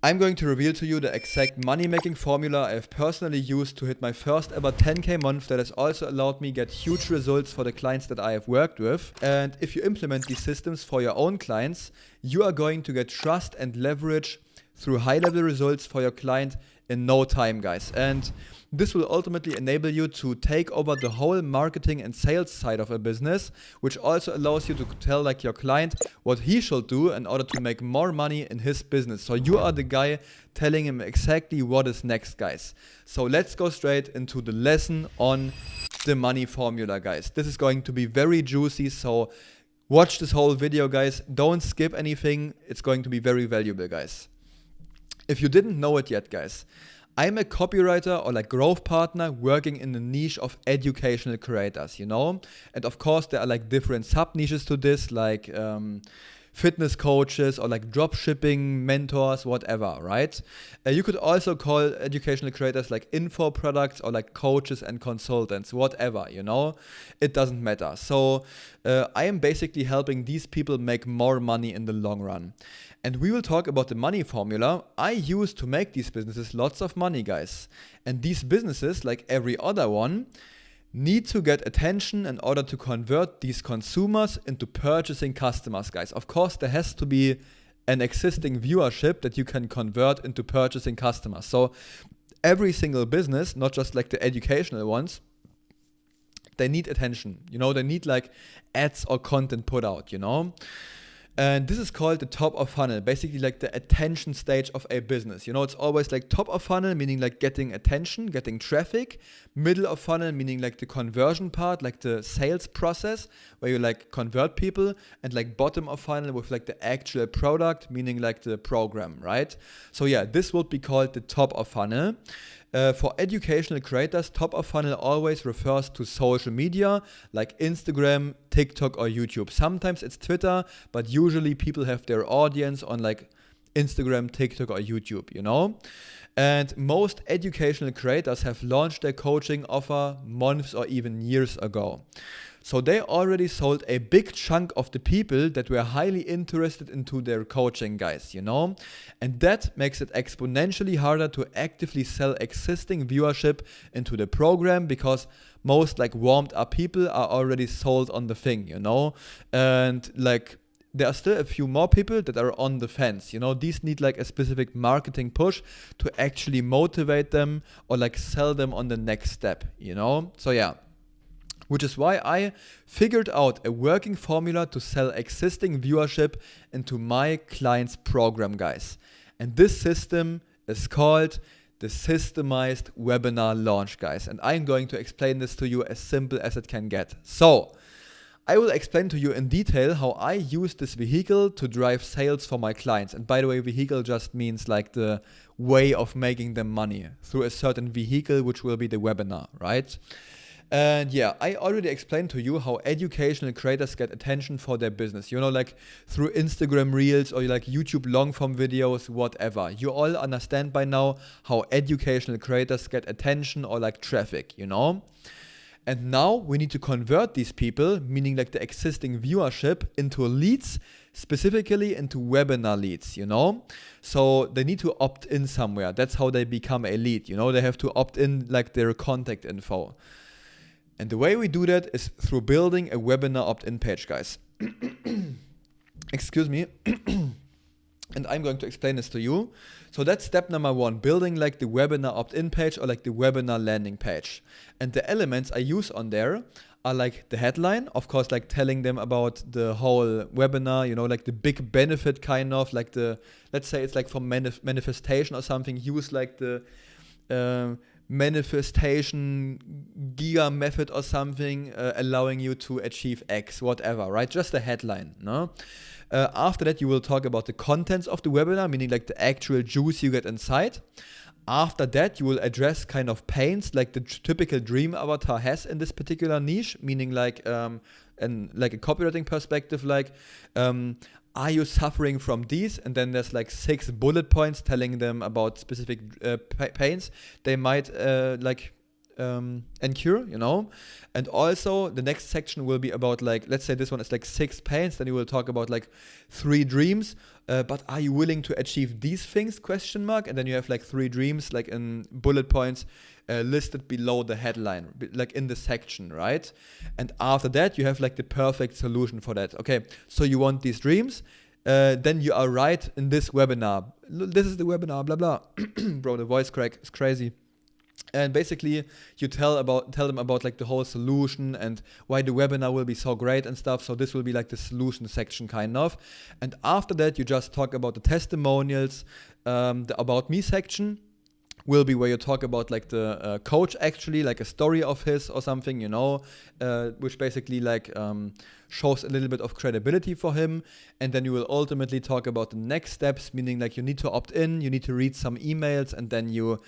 I'm going to reveal to you the exact money-making formula I have personally used to hit my first ever 10K month that has also allowed me get huge results for the clients that I have worked with. And if you implement these systems for your own clients, you are going to get trust and leverage through high-level results for your client in no time, guys. And this will ultimately enable you to take over the whole marketing and sales side of a business, which also allows you to tell like your client what he should do in order to make more money in his business. So you are the guy telling him exactly what is next, guys. So let's go straight into the lesson on the money formula, guys. This is going to be very juicy, so watch this whole video, guys. Don't skip anything. It's going to be very valuable, guys. If you didn't know it yet, guys, I'm a copywriter or like growth partner working in the niche of educational creators, you know? And of course, there are like different sub niches to this, like fitness coaches or like drop shipping mentors, whatever, right? You could also call educational creators like info products or like coaches and consultants, whatever, you know? It doesn't matter. So I am basically helping these people make more money in the long run. And we will talk about the money formula I use to make these businesses lots of money, guys. And these businesses, like every other one, need to get attention in order to convert these consumers into purchasing customers, guys. Of course, there has to be an existing viewership that you can convert into purchasing customers. So every single business, not just like the educational ones, they need attention. You know, they need like ads or content put out, you know. And this is called the top of funnel, basically like the attention stage of a business. You know, it's always like top of funnel, meaning like getting attention, getting traffic. Middle of funnel, meaning like the conversion part, like the sales process, where you like convert people. And like bottom of funnel with like the actual product, meaning like the program, right? So yeah, this would be called the top of funnel. For educational creators, top of funnel always refers to social media like Instagram, TikTok, or YouTube. Sometimes it's Twitter, but usually people have their audience on like Instagram, TikTok, or YouTube, you know? And most educational creators have launched their coaching offer months or even years ago. So they already sold a big chunk of the people that were highly interested into their coaching, guys, you know? And that makes it exponentially harder to actively sell existing viewership into the program because most like warmed up people are already sold on the thing, you know? And like there are still a few more people that are on the fence, you know? These need like a specific marketing push to actually motivate them or like sell them on the next step, you know? So yeah. Which is why I figured out a working formula to sell existing viewership into my client's program, guys. And this system is called the systemized webinar launch, guys. And I'm going to explain this to you as simple as it can get. So I will explain to you in detail how I use this vehicle to drive sales for my clients. And by the way, vehicle just means like the way of making them money through a certain vehicle, which will be the webinar, right? And yeah, I already explained to you how educational creators get attention for their business, you know, like through Instagram Reels or like YouTube long form videos, whatever. You all understand by now how educational creators get attention or like traffic, you know. And now we need to convert these people, meaning like the existing viewership, into leads, specifically into webinar leads, you know. So they need to opt in somewhere. That's how they become a lead, you know. They have to opt in like their contact info. And the way we do that is through building a webinar opt-in page, guys. Excuse me. And I'm going to explain this to you. So that's step number 1, building like the webinar opt-in page or like the webinar landing page. And the elements I use on there are like the headline, of course, like telling them about the whole webinar, you know, like the big benefit kind of, like the, let's say it's like for manifestation or something, use like the manifestation giga method or something, allowing you to achieve X, whatever, right? Just a headline, no? After that, you will talk about the contents of the webinar, meaning like the actual juice you get inside. After that, you will address kind of pains like the typical dream avatar has in this particular niche, meaning like like a copywriting perspective, like are you suffering from these? And then there's like 6 bullet points telling them about specific pains they might incur, you know. And also the next section will be about like, let's say this one is like 6 pains, then you will talk about like 3 dreams but are you willing to achieve these things, question mark? And then you have like 3 dreams, like in bullet points, listed below the headline, like in the section, right? And after that, you have like the perfect solution for that. Okay, so you want these dreams, then you are right in this webinar. This is the webinar, blah, blah. Bro, the voice crack is crazy. And basically, you tell them about like the whole solution and why the webinar will be so great and stuff. So this will be like the solution section kind of. And after that, you just talk about the testimonials. The About Me section will be where you talk about like the coach actually, like a story of his or something, you know, which basically like shows a little bit of credibility for him. And then you will ultimately talk about the next steps, meaning like you need to opt in, you need to read some emails, and then you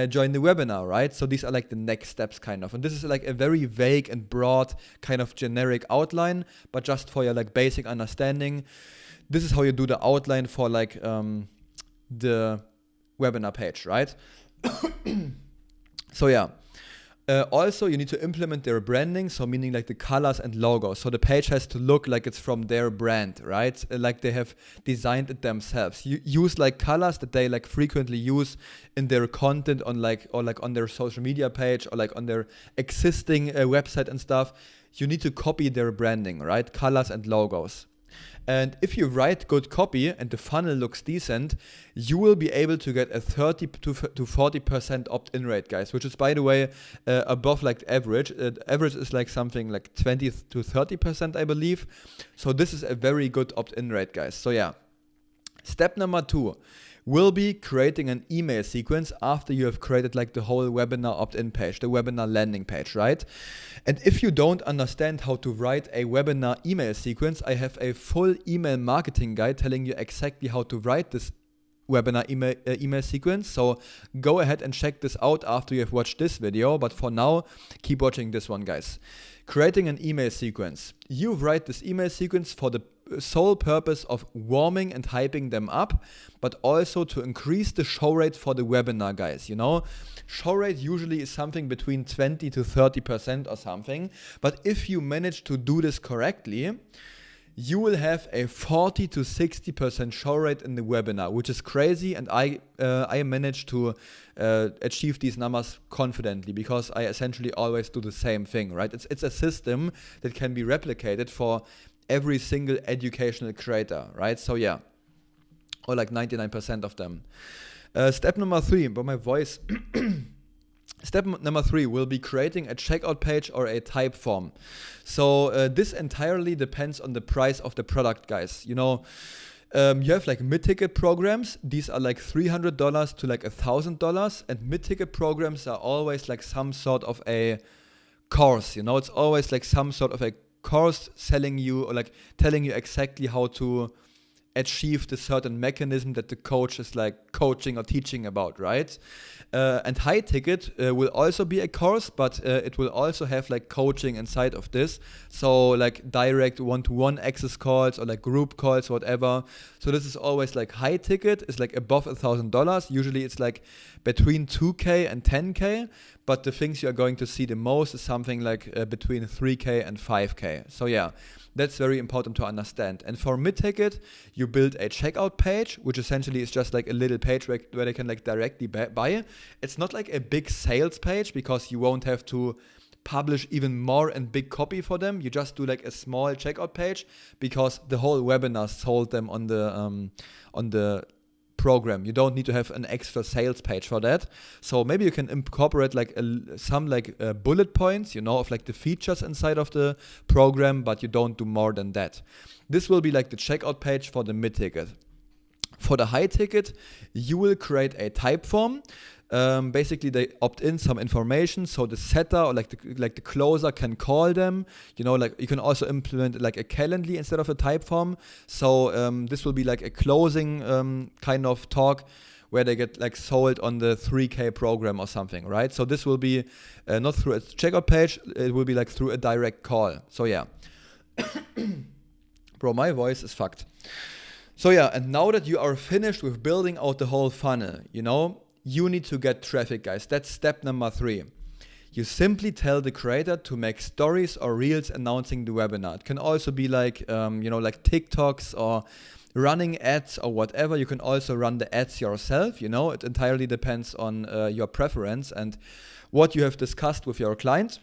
join the webinar, right? So these are like the next steps kind of. And this is like a very vague and broad kind of generic outline, but just for your like basic understanding, this is how you do the outline for like the webinar page, right? So yeah. Also, you need to implement their branding, so meaning like the colors and logos. So the page has to look like it's from their brand, right? Like they have designed it themselves. You use like colors that they like frequently use in their content on like, or like on their social media page, or like on their existing website and stuff. You need to copy their branding, right? Colors and logos. And if you write good copy and the funnel looks decent, you will be able to get a 30 to 40% opt-in rate, guys, which is, by the way, above like average. Average is like something like 20 to 30%, I believe. So this is a very good opt-in rate, guys. So yeah. Step number 2 will be creating an email sequence after you have created like the whole webinar opt-in page, the webinar landing page, right? And if you don't understand how to write a webinar email sequence, I have a full email marketing guide telling you exactly how to write this webinar email sequence. So go ahead and check this out after you have watched this video. But for now, keep watching this one, guys. Creating an email sequence. You write this email sequence for the sole purpose of warming and hyping them up, but also to increase the show rate for the webinar, guys. You know, show rate usually is something between 20 to 30% or something. But if you manage to do this correctly, you will have a 40 to 60% show rate in the webinar, which is crazy. And I managed to achieve these numbers confidently because I essentially always do the same thing, right? It's a system that can be replicated for every single educational creator, right? So yeah, or like 99% of them. Step number 3, but my voice. Step number 3 will be creating a checkout page or a type form. So this entirely depends on the price of the product, guys. You know, you have like mid-ticket programs. These are like $300 to like $1,000, and mid-ticket programs are always like some sort of a course. You know, it's always like some sort of a course selling you or like telling you exactly how to achieve the certain mechanism that the coach is like coaching or teaching about, right? And high ticket will also be a course, but it will also have like coaching inside of this. So like direct one-to-one access calls or like group calls, whatever. So this is always like high ticket is like above $1,000. Usually it's like between 2K and 10K. But the things you're going to see the most is something like between 3K and 5K. So yeah, that's very important to understand. And for mid-ticket, you build a checkout page, which essentially is just like a little page where they can like directly buy. It's not like a big sales page because you won't have to publish even more and big copy for them. You just do like a small checkout page because the whole webinar sold them on the program. You don't need to have an extra sales page for that. So maybe you can incorporate like some bullet points, you know, of like the features inside of the program, but you don't do more than that. This will be like the checkout page for the mid-ticket. For the high ticket, you will create a type form. Basically, they opt in some information, so the setter or like the closer can call them. You know, like you can also implement like a Calendly instead of a type form. So this will be like a closing kind of talk where they get like sold on the 3K program or something, right? So this will be not through a checkout page. It will be like through a direct call. So yeah, bro, my voice is fucked. So yeah, and now that you are finished with building out the whole funnel, you know, you need to get traffic, guys. That's step number 3. You simply tell the creator to make stories or reels announcing the webinar. It can also be like, like TikToks or running ads or whatever. You can also run the ads yourself, it entirely depends on your preference and what you have discussed with your client.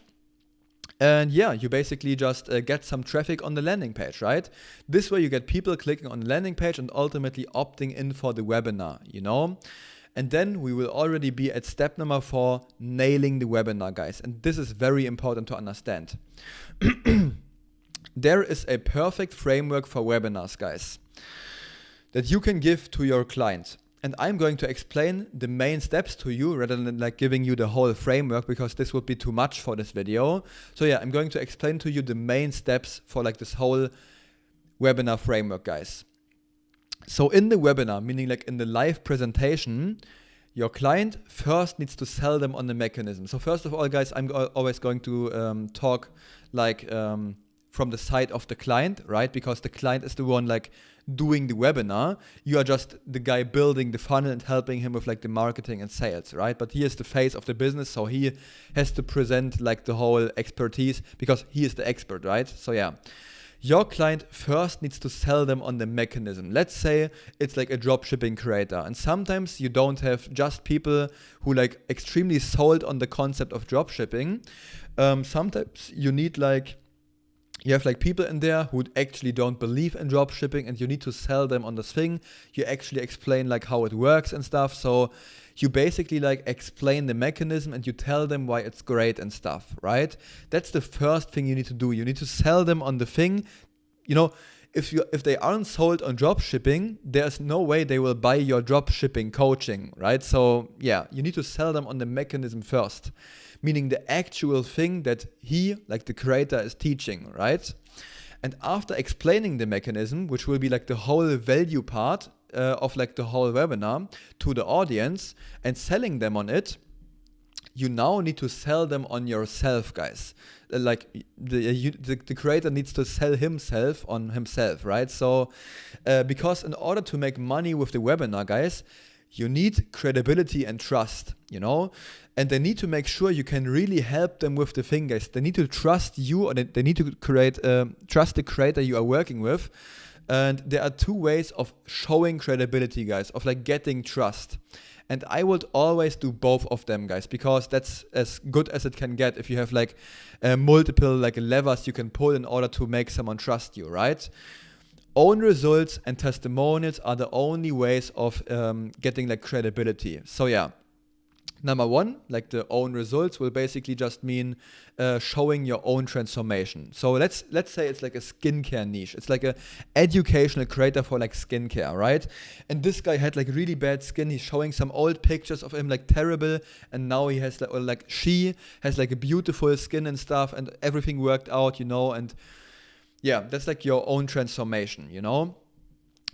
And yeah, you basically just get some traffic on the landing page, right? This way you get people clicking on the landing page and ultimately opting in for the webinar, And then we will already be at step number 4, nailing the webinar, guys. And this is very important to understand. There is a perfect framework for webinars, guys, that you can give to your client. And I'm going to explain the main steps to you rather than like giving you the whole framework, because this would be too much for this video. So yeah, I'm going to explain to you the main steps for like this whole webinar framework, guys. So in the webinar, meaning like in the live presentation, your client first needs to sell them on the mechanism. So first of all, guys, I'm always going to talk like from the side of the client, right? Because the client is the one like doing the webinar. You are just the guy building the funnel and helping him with like the marketing and sales, right? But he is the face of the business, so he has to present like the whole expertise because he is the expert, right? So yeah, your client first needs to sell them on the mechanism. Let's say it's like a dropshipping creator, and sometimes you don't have just people who like extremely sold on the concept of dropshipping. Sometimes you need you have like people in there who actually don't believe in dropshipping, and you need to sell them on this thing. You actually explain like how it works and stuff. So you basically like explain the mechanism and you tell them why it's great and stuff, right? That's the first thing you need to do. You need to sell them on the thing. If they aren't sold on dropshipping, there's no way they will buy your dropshipping coaching, right? So yeah, you need to sell them on the mechanism first, meaning the actual thing that he, like the creator, is teaching, right? And after explaining the mechanism, which will be like the whole value part of like the whole webinar to the audience and selling them on it, you now need to sell them on yourself, guys. Like the creator needs to sell himself on himself, right? So because in order to make money with the webinar, guys, you need credibility and trust, and they need to make sure you can really help them with the thing, guys. They need to trust you, or they need to trust the creator you are working with. And there are 2 ways of showing credibility, guys, of like getting trust. And I would always do both of them, guys, because that's as good as it can get if you have like multiple like levers you can pull in order to make someone trust you, right? Own results and testimonials are the only ways of getting like credibility. So yeah, number 1, like the own results will basically just mean showing your own transformation. So let's say it's like a skincare niche. It's like a educational creator for like skincare, right? And this guy had like really bad skin. He's showing some old pictures of him like terrible, and now he has she has like a beautiful skin and stuff, and everything worked out, and yeah, that's like your own transformation,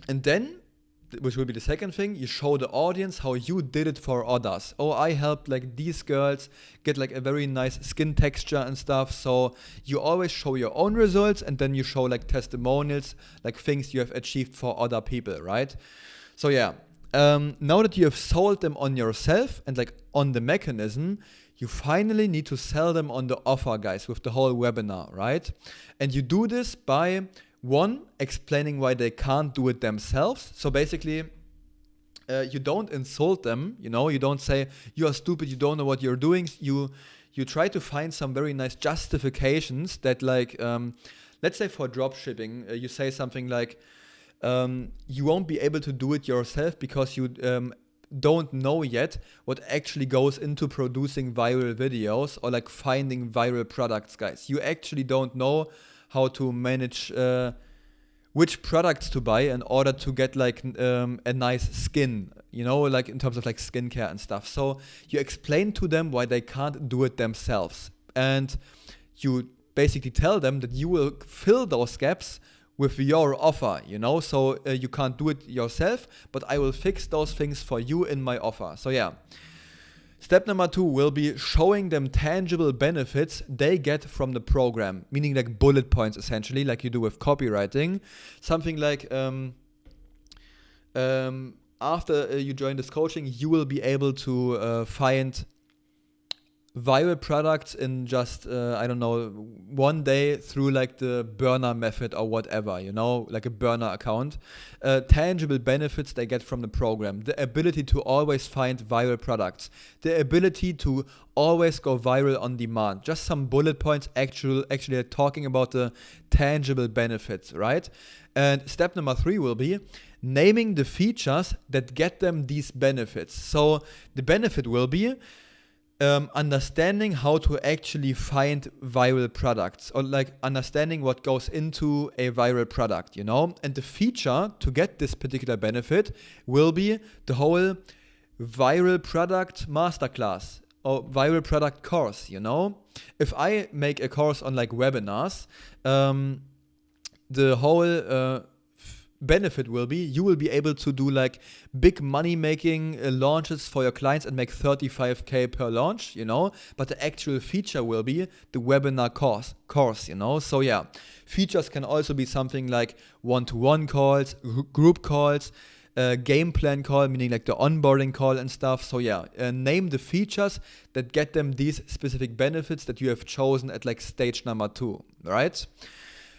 And then, which will be the second thing, you show the audience how you did it for others. Oh, I helped like these girls get like a very nice skin texture and stuff. So you always show your own results, and then you show like testimonials, like things you have achieved for other people, right? So yeah, now that you have sold them on yourself and like on the mechanism, you finally need to sell them on the offer, guys, with the whole webinar, right? And you do this by 1, explaining why they can't do it themselves. So basically, you don't insult them, you don't say, you are stupid, you don't know what you're doing. You try to find some very nice justifications that like, let's say for dropshipping, you say something like, you won't be able to do it yourself because you don't know yet what actually goes into producing viral videos or like finding viral products, guys. You actually don't know how to manage which products to buy in order to get like a nice skin, like in terms of like skincare and stuff. So you explain to them why they can't do it themselves, and you basically tell them that you will fill those gaps with your offer, so you can't do it yourself, but I will fix those things for you in my offer. So yeah, step number 2 will be showing them tangible benefits they get from the program, meaning like bullet points, essentially, like you do with copywriting. Something like after you join this coaching, you will be able to find viral products in just, I don't know, one day through like the burner method or whatever, you know, like a burner account. Tangible benefits they get from the program, the ability to always find viral products, the ability to always go viral on demand. Just some bullet points actually talking about the tangible benefits, right? And step number 3 will be naming the features that get them these benefits. So the benefit will be understanding how to actually find viral products, or like understanding what goes into a viral product, you know? And the feature to get this particular benefit will be the whole viral product masterclass or viral product course, you know? If I make a course on like webinars, the whole benefit will be you will be able to do like big money making launches for your clients and make 35k per launch, you know, but the actual feature will be the webinar course, you know. So yeah, features can also be something like one-to-one calls, group calls, game plan call, meaning like the onboarding call and stuff. So yeah, name the features that get them these specific benefits that you have chosen at like stage number 2, right?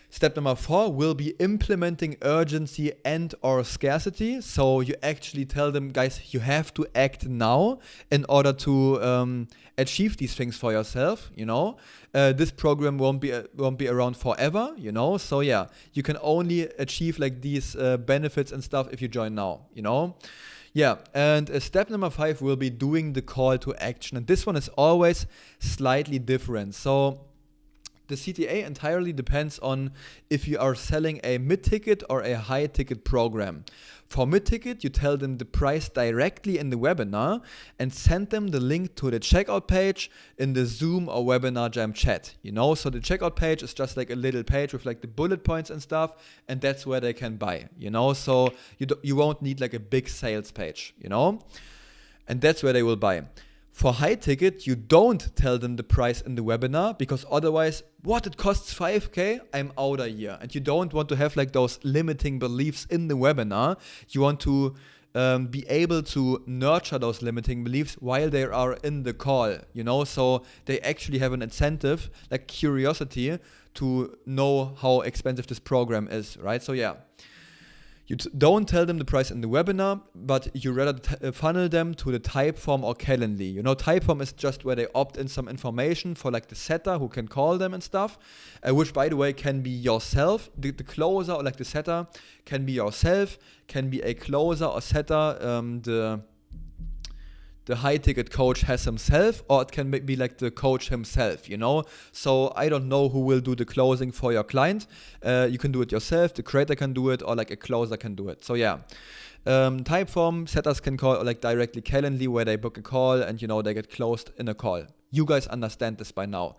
Step number 4 will be implementing urgency and or scarcity. So you actually tell them, guys, you have to act now in order to achieve these things for yourself, you know. This program won't be around forever, you know. So yeah, you can only achieve like these benefits and stuff if you join now, you know. Yeah, and step number 5 will be doing the call to action. And this one is always slightly different. So the CTA entirely depends on if you are selling a mid-ticket or a high-ticket program. For mid-ticket, you tell them the price directly in the webinar and send them the link to the checkout page in the Zoom or Webinar Jam chat. You know, so the checkout page is just like a little page with like the bullet points and stuff, and that's where they can buy. You know, so you won't need like a big sales page. You know, and that's where they will buy. For high ticket, you don't tell them the price in the webinar because otherwise, what, it costs 5k? I'm out a year. And you don't want to have like those limiting beliefs in the webinar. You want to be able to nurture those limiting beliefs while they are in the call, you know, so they actually have an incentive, like curiosity, to know how expensive this program is, right? So yeah. You don't tell them the price in the webinar, but you rather funnel them to the Typeform or Calendly. You know, Typeform is just where they opt in some information for like the setter who can call them and stuff, which by the way can be yourself. The closer or like the setter can be yourself, can be a closer or setter, the high-ticket coach has himself, or it can be like the coach himself, you know? So I don't know who will do the closing for your client. You can do it yourself, the creator can do it, or like a closer can do it. So yeah, Typeform, setters can call, or like directly Calendly, where they book a call and, you know, they get closed in a call. You guys understand this by now.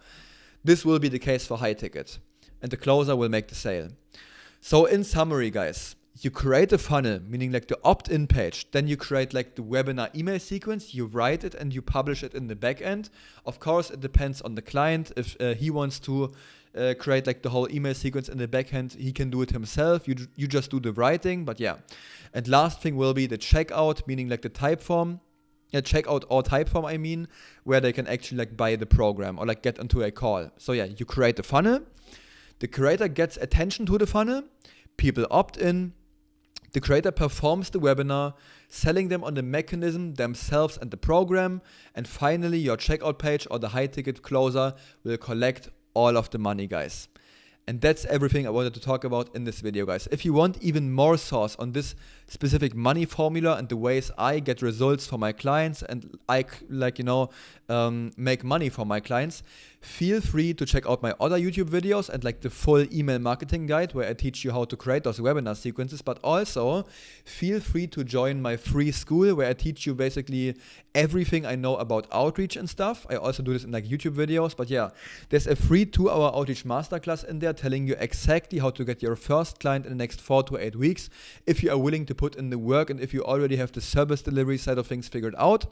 This will be the case for high-ticket, and the closer will make the sale. So in summary, guys, you create a funnel, meaning like the opt-in page. Then you create like the webinar email sequence, you write it and you publish it in the back end. Of course, it depends on the client. If he wants to create like the whole email sequence in the back end, he can do it himself. You just do the writing, but yeah. And last thing will be the checkout, meaning like the Typeform. Checkout or Typeform, I mean, where they can actually like buy the program or like get into a call. So yeah, you create a funnel. The creator gets attention to the funnel. People opt in. The creator performs the webinar, selling them on the mechanism themselves and the program, and finally your checkout page or the high ticket closer will collect all of the money, guys. And that's everything I wanted to talk about in this video, guys. If you want even more source on this specific money formula and the ways I get results for my clients and I make money for my clients, feel free to check out my other YouTube videos and like the full email marketing guide where I teach you how to create those webinar sequences, but also feel free to join my free school where I teach you basically everything I know about outreach and stuff. I also do this in like YouTube videos, but yeah, there's a free 2-hour outreach masterclass in there telling you exactly how to get your first client in the next 4 to 8 weeks if you are willing to put in the work and if you already have the service delivery side of things figured out.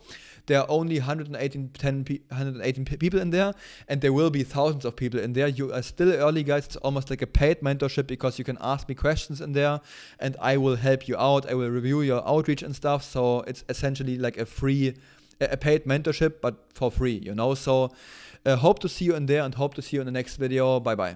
There are only 118 people in there, and there will be thousands of people in there. You are still early, guys. It's almost like a paid mentorship because you can ask me questions in there and I will help you out. I will review your outreach and stuff. So it's essentially like a free a paid mentorship, but for free, So hope to see you in there and hope to see you in the next video. Bye bye.